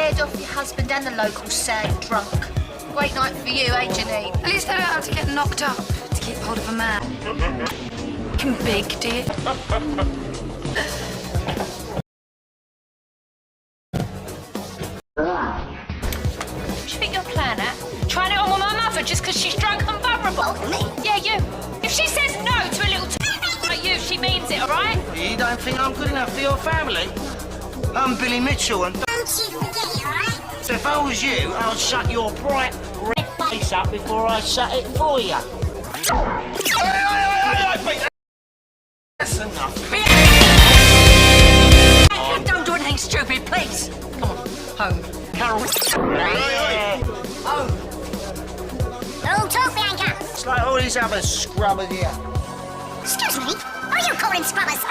scared off your husband and the local sad drunk. Great night for you, eh, Janine? At least I don't have to get knocked up to keep hold of a man. Looking big, dear. What do you think you're playing at? Trying it on with my mother just because she's drunk and vulnerable? Me? Yeah, you. If she says no to a little like you, she means it, all right? You don't think I'm good enough for your family? I'm Billy Mitchell and... Don't you forget it, all right? So if I was you, I'd shut your bright red face up before I shut it for you. That's enough. Don't do anything stupid, please. Come on, home. Carol. Oh. No talk, Bianca. It's like all these other scrubbers here. Excuse me, are you calling scrubbers?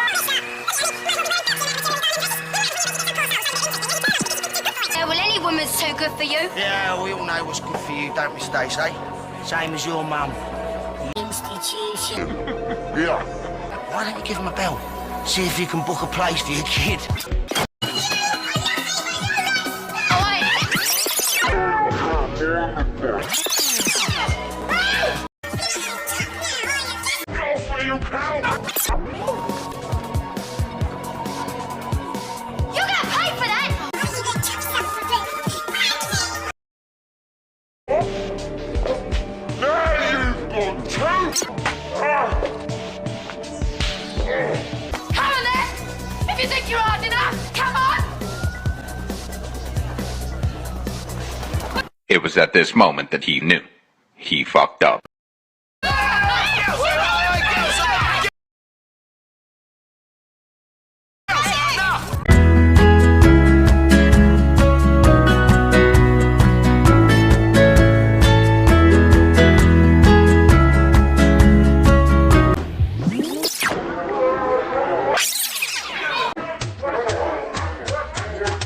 Yeah, well, any woman's too good for you. Yeah, we all know what's good for you, don't we, Stacey? Same as your mum. Institution. Yeah. Why don't you give him a bell? See if you can book a place for your kid. You got paid for that? Come on, then! If you think you're hard enough, come on! It was at this moment that he knew. He fucked up.